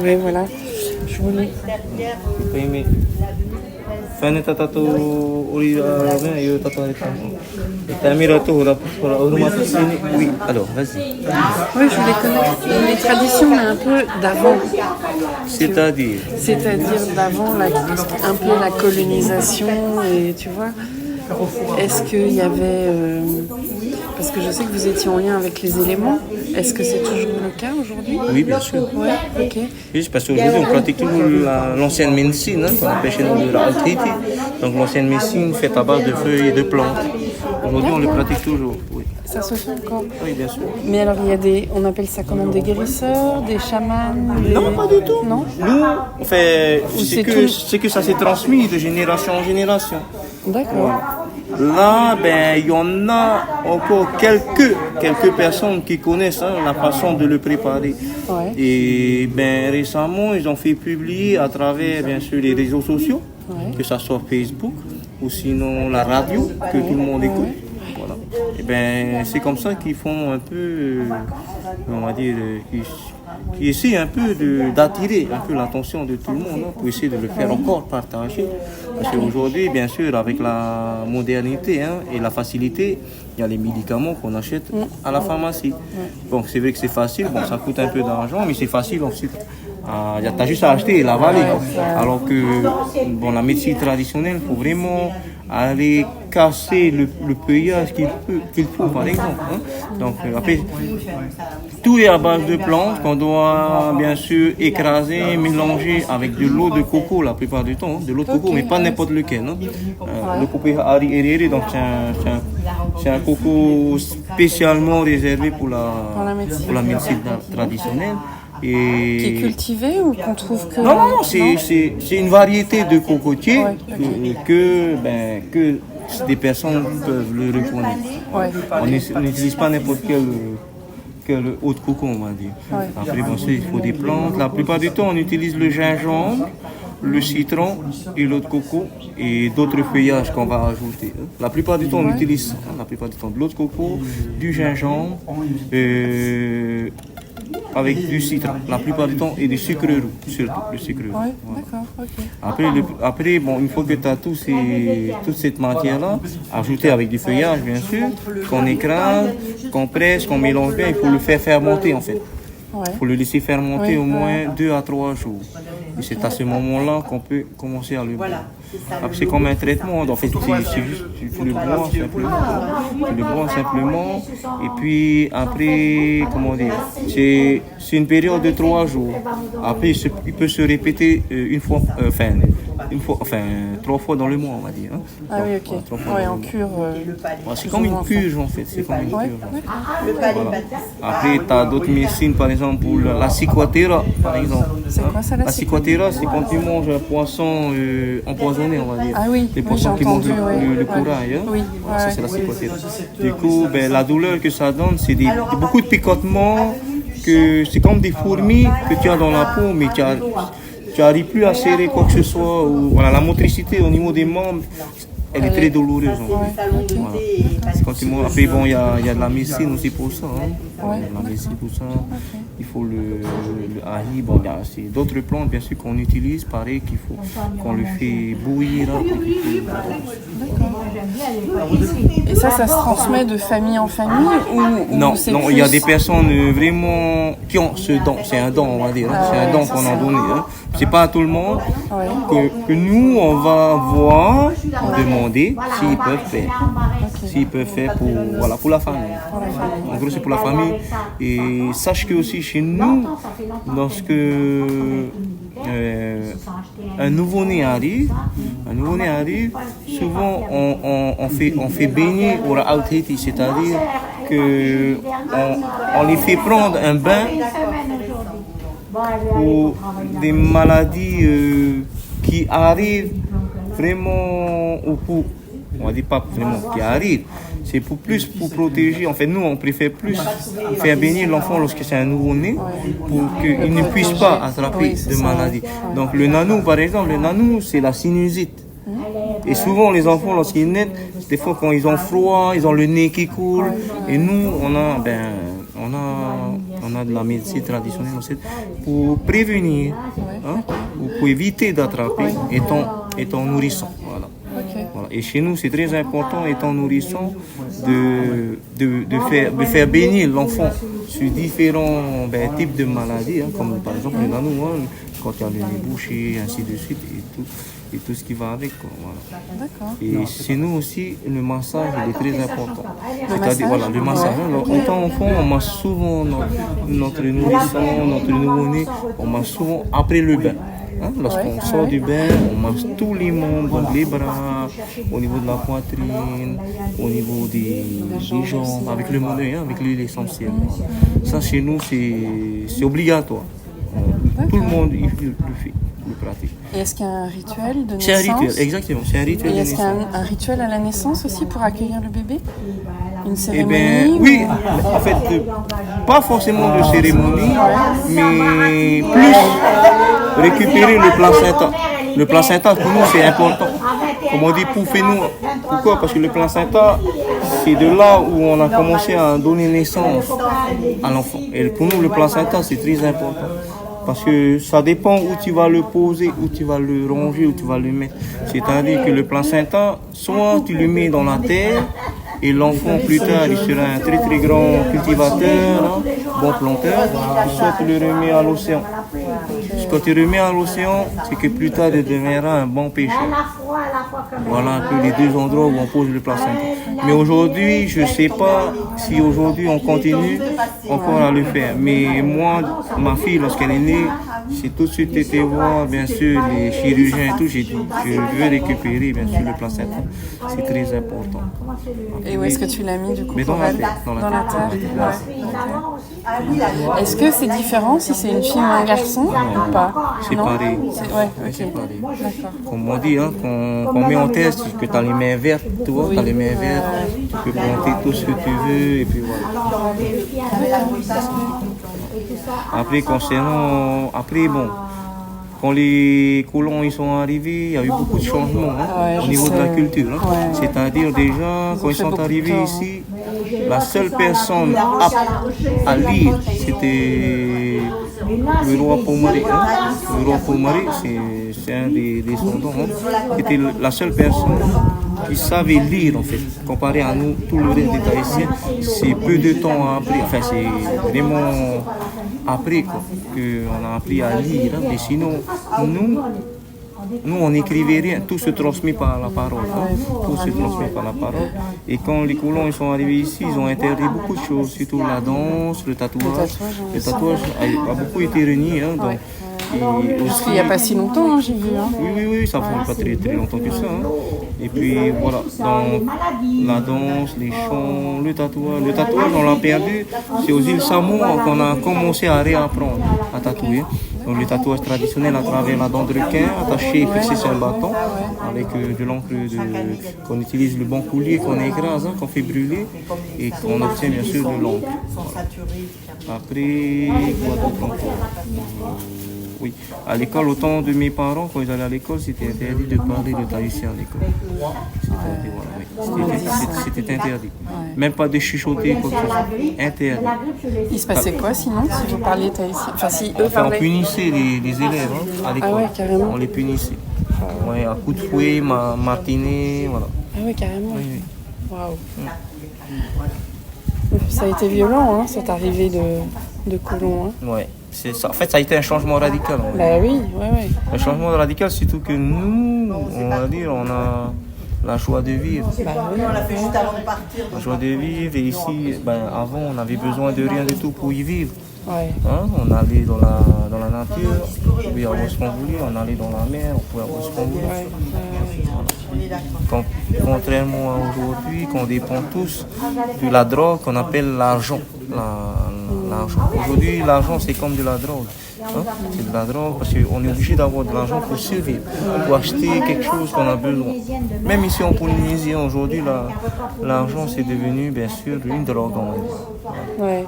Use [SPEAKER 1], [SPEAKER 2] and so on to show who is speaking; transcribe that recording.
[SPEAKER 1] Oui, voilà. Je voulais.
[SPEAKER 2] Payment. Fane tatato uri ben tato Tamira to oui, alors vas-y.
[SPEAKER 1] Oui, je voulais connaître les traditions, mais un peu d'avant.
[SPEAKER 2] C'est-à-dire
[SPEAKER 1] d'avant, un peu la colonisation, et tu vois, est-ce qu'il y avait... parce que je sais que vous étiez en lien avec les éléments. Est-ce que c'est toujours le cas aujourd'hui?
[SPEAKER 2] Oui, bien sûr.
[SPEAKER 1] Ouais, ok.
[SPEAKER 2] Oui, parce qu'aujourd'hui, on pratique toujours l'ancienne médecine, qu'on appelle chez nous la altérité. Donc, l'ancienne médecine faite à base de feuilles et de plantes. Aujourd'hui, on le pratique toujours, oui.
[SPEAKER 1] Ça se fait encore?
[SPEAKER 2] Oui, bien sûr.
[SPEAKER 1] Mais alors, il y a on appelle ça comment, des guérisseurs, des chamans
[SPEAKER 2] Non, pas du tout.
[SPEAKER 1] Non?
[SPEAKER 2] Nous, on fait, c'est que ça s'est transmis de génération en génération.
[SPEAKER 1] D'accord.
[SPEAKER 2] Là, il y en a encore quelques personnes qui connaissent la façon de le préparer.
[SPEAKER 1] Ouais.
[SPEAKER 2] Et récemment, ils ont fait publier à travers, bien sûr, les réseaux sociaux, que ce soit Facebook ou sinon la radio, que tout le monde écoute. Voilà. Et c'est comme ça qu'ils font un peu, on va dire, qui essaie un peu d'attirer un peu l'attention de tout le monde, pour essayer de le faire encore partager. Parce qu'aujourd'hui, bien sûr, avec la modernité et la facilité, il y a les médicaments qu'on achète à la pharmacie. Bon, c'est vrai que c'est facile, ça coûte un peu d'argent, mais c'est facile ensuite. T'as juste à acheter et l'avaler. Alors que la médecine traditionnelle, il faut vraiment aller casser le feuillage qu'il faut, par exemple. Donc après, tout est à base de plantes qu'on doit bien sûr écraser, mélanger avec de l'eau de coco la plupart du temps, de l'eau de coco, mais pas n'importe lequel. Le coco Hari Herere, donc c'est un coco spécialement réservé pour la médecine traditionnelle.
[SPEAKER 1] Qui est cultivé ou qu'on trouve que...
[SPEAKER 2] Non, c'est une variété de cocotiers que des personnes peuvent le reconnaître.
[SPEAKER 1] Ouais.
[SPEAKER 2] On n'utilise pas n'importe quel autre coco, on va dire.
[SPEAKER 1] Ouais.
[SPEAKER 2] Après, il faut des plantes. La plupart du temps, on utilise le gingembre, le citron et l'eau de coco et d'autres feuillages qu'on va ajouter. La plupart du temps, on utilise ça. La plupart du temps, de l'eau de coco, du gingembre, avec du citron, la plupart du temps, et du sucre roux, surtout, le sucre roux.
[SPEAKER 1] Ouais,
[SPEAKER 2] voilà.
[SPEAKER 1] d'accord, ok.
[SPEAKER 2] Après, une fois que tu as toute cette matière-là, ajoutée avec du feuillage, bien sûr, qu'on écrase, qu'on presse, qu'on mélange bien, il faut le faire fermenter, en fait. Il faut le laisser fermenter au moins 2 à 3 jours. Et c'est à ce moment-là qu'on peut commencer à le boire. Après, c'est comme un traitement. En fait, c'est juste, tu le bois simplement. Tu le bois simplement. Et puis, après, comment dire, c'est une période de 3 jours. Après, il peut se répéter trois fois dans le mois, on va dire.
[SPEAKER 1] Ah oui, ok. En cure.
[SPEAKER 2] C'est comme une purge, en fait. C'est comme une purge.
[SPEAKER 1] Voilà.
[SPEAKER 2] Après, tu as d'autres médecines, par exemple, pour la cicotera, par exemple.
[SPEAKER 1] C'est quoi ça,
[SPEAKER 2] la cicotera? C'est quand tu manges un poisson empoisonné, on va dire.
[SPEAKER 1] Ah oui,
[SPEAKER 2] les poissons qui mangent le corail.
[SPEAKER 1] Oui.
[SPEAKER 2] Ça, c'est la cicotera. Du coup, la douleur que ça donne, c'est beaucoup de picotements, que c'est comme des fourmis que tu as dans la peau, mais tu n'arrives plus à serrer quoi que ce soit. La motricité au niveau des membres, elle est très douloureuse. Après, il y a de la médecine aussi pour ça. La médecine pour ça. Il faut le ahi. C'est d'autres plantes, bien sûr, qu'on utilise, pareil, qu'il faut qu'on le fait bouillir.
[SPEAKER 1] Et ça se transmet de famille en famille ou
[SPEAKER 2] Non, il y a des personnes vraiment qui ont ce don. C'est un don, on va dire. C'est un don qu'on a donné. C'est pas à tout le monde que nous, on va voir, demander s'ils peuvent faire. S'ils peuvent faire pour la famille. En gros, c'est pour la famille. Et sache que aussi chez nous, lorsque un nouveau-né arrive, souvent on fait baigner au Ra'autiti, c'est-à-dire qu'on les fait prendre un bain pour des maladies qui arrivent vraiment au bout. On ne dit pas vraiment qui arrivent. C'est pour protéger. En fait, nous, on préfère plus faire baigner l'enfant lorsque c'est un nouveau-né pour qu'il ne puisse pas attraper de maladies. Donc, le nanou, par exemple, c'est la sinusite. Et souvent, les enfants, lorsqu'ils naissent, des fois, quand ils ont froid, ils ont le nez qui coule. Et nous, on a a de la médecine traditionnelle aussi, pour prévenir, hein, ou pour éviter d'attraper étant nourrissant. Voilà.
[SPEAKER 1] Ok.
[SPEAKER 2] Voilà. Et chez nous, c'est très important, étant nourrissant, de faire bénir l'enfant sur différents types de maladies, hein, comme par exemple le nanou, hein, quand il y a le nez bouché, ainsi de suite, et tout ce qui va avec. Quoi, voilà.
[SPEAKER 1] D'accord.
[SPEAKER 2] Et chez nous aussi, le massage il est très important.
[SPEAKER 1] massage,
[SPEAKER 2] voilà, le massage. Hein, autant enfant, on masse souvent notre nourrisson, notre nouveau-né, on masse souvent après le bain. Hein, lorsqu'on sort du bain, on masse tous les membres, donc les bras, au niveau de la poitrine, au niveau des jambes, avec le monnaie, hein, avec l'huile essentielle. Ça, chez nous, c'est obligatoire. Tout le monde le fait, le pratique.
[SPEAKER 1] Et est-ce qu'il y a un rituel de naissance?
[SPEAKER 2] C'est un rituel, exactement, c'est un rituel de
[SPEAKER 1] Et est-ce qu'il y a
[SPEAKER 2] naissance.
[SPEAKER 1] un rituel à la naissance aussi pour accueillir le bébé? Une
[SPEAKER 2] Eh
[SPEAKER 1] cérémonie?
[SPEAKER 2] bien, oui, en fait, pas forcément de cérémonie, mais plus récupérer le placenta. Le placenta, pour nous, c'est important. Comme on dit, pouffez-nous. Pourquoi? Parce que le placenta, c'est de là où on a commencé à donner naissance à l'enfant. Et pour nous, le placenta, c'est très important. Parce que ça dépend où tu vas le poser, où tu vas le ranger, où tu vas le mettre. C'est-à-dire que le placenta, soit tu le mets dans la terre, et l'enfant plus tard il sera un très très grand cultivateur, hein, bon planteur, soit tu le remets à l'océan. Quand tu le remets à l'océan, c'est que plus tard il deviendra un bon pêcheur. Voilà un peu les deux endroits où on pose le placenta. Mais aujourd'hui, je ne sais pas si aujourd'hui on continue encore à le faire. Mais moi, ma fille, lorsqu'elle est née, j'ai tout de suite été voir, bien sûr, les chirurgiens et tout. J'ai dit, je veux récupérer, bien sûr, le placenta. C'est très important.
[SPEAKER 1] Et où est-ce que tu l'as mis du coup?
[SPEAKER 2] Mais dans
[SPEAKER 1] pour
[SPEAKER 2] la
[SPEAKER 1] elle?
[SPEAKER 2] tête.
[SPEAKER 1] Dans la tête. Ouais. Est-ce que c'est différent si c'est une fille ou un garçon ou pas?
[SPEAKER 2] C'est
[SPEAKER 1] Non?
[SPEAKER 2] pareil.
[SPEAKER 1] Ouais,
[SPEAKER 2] C'est
[SPEAKER 1] ok.
[SPEAKER 2] pareil.
[SPEAKER 1] D'accord.
[SPEAKER 2] Comme on dit, hein, qu'on met en test, que tu as les mains vertes, tu vois, tu as les mains vertes, tu peux planter tout ce que tu veux, et puis voilà. Après, bon, quand les colons ils sont arrivés, il y a eu beaucoup de changements, hein,
[SPEAKER 1] Ouais,
[SPEAKER 2] au
[SPEAKER 1] je
[SPEAKER 2] niveau de la
[SPEAKER 1] sais.
[SPEAKER 2] culture. Hein.
[SPEAKER 1] Ouais.
[SPEAKER 2] C'est-à-dire déjà, quand ils
[SPEAKER 1] fait
[SPEAKER 2] sont
[SPEAKER 1] beaucoup de
[SPEAKER 2] arrivés
[SPEAKER 1] temps,
[SPEAKER 2] ici, la seule personne apte à lire, c'était le roi Pomare. Hein. Le roi Pomare, c'est un des descendants, hein. C'était la seule personne qui savait lire en fait. Comparé à nous, tout le reste des Tahitiens, c'est peu de temps après. Enfin, c'est vraiment après quoi, qu'on a appris à lire. Hein. Mais sinon, nous, on n'écrivait rien, tout se transmet par la parole. Hein. Tout se transmet par la parole. Et quand les colons ils sont arrivés ici, ils ont interdit beaucoup de choses, surtout la danse, le tatouage. Le tatouage a beaucoup été renié. Hein, donc, et
[SPEAKER 1] Parce qu'il n'y a pas si longtemps, hein, j'ai vu. Hein.
[SPEAKER 2] oui, ça fait pas très très longtemps que ça. Hein. Et puis voilà, dans la danse, les chants, le tatouage on l'a perdu. C'est aux îles Samoa qu'on a commencé à réapprendre à tatouer. Donc le tatouage traditionnel à travers la dent de requin, attaché et fixé sur un bâton, avec de l'encre qu'on utilise le bon coulier qu'on écrase, hein, qu'on fait brûler et qu'on obtient bien sûr de l'encre. Voilà. Après, quoi d'autre encore? Oui, à l'école, au temps de mes parents, quand ils allaient à l'école, c'était interdit de parler de tahitien à l'école. C'était interdit. Même pas de chuchoter, quoi que ce soit. Interdit.
[SPEAKER 1] Il se passait quoi sinon si vous parliez tahitien? Enfin, si eux
[SPEAKER 2] Enfin, on
[SPEAKER 1] parlaient.
[SPEAKER 2] punissait les élèves hein, à l'école.
[SPEAKER 1] Ah ouais, carrément.
[SPEAKER 2] On les punissait. Ouais, à coups de fouet, martinet, voilà.
[SPEAKER 1] Ah ouais, carrément.
[SPEAKER 2] Oui, oui.
[SPEAKER 1] Waouh. Ça a été violent, hein, cette arrivée de colons. Hein.
[SPEAKER 2] Ouais. Ça. En fait, ça a été un changement radical.
[SPEAKER 1] Bah oui, ouais.
[SPEAKER 2] Un changement radical, surtout que nous, on va dire, on a la joie de vivre.
[SPEAKER 1] Bah oui.
[SPEAKER 3] On l'a fait juste avant de partir.
[SPEAKER 2] La joie de vivre. Et ici, avant, on n'avait besoin de rien du tout pour y vivre.
[SPEAKER 1] Ouais.
[SPEAKER 2] Hein, on allait dans la nature, on pouvait avoir ce qu'on voulait, on allait dans la mer, on pouvait avoir ce qu'on voulait.
[SPEAKER 1] Ouais.
[SPEAKER 3] On est d'accord.
[SPEAKER 2] Contrairement à aujourd'hui, qu'on dépend tous de la drogue qu'on appelle l'argent. L'argent. Aujourd'hui, l'argent, c'est comme de la drogue. Hein? C'est de la drogue parce qu'on est obligé d'avoir de l'argent pour survivre, pour acheter quelque chose qu'on a besoin. Même ici en Polynésie, aujourd'hui, l'argent, c'est devenu, bien sûr, une drogue.
[SPEAKER 1] Ouais.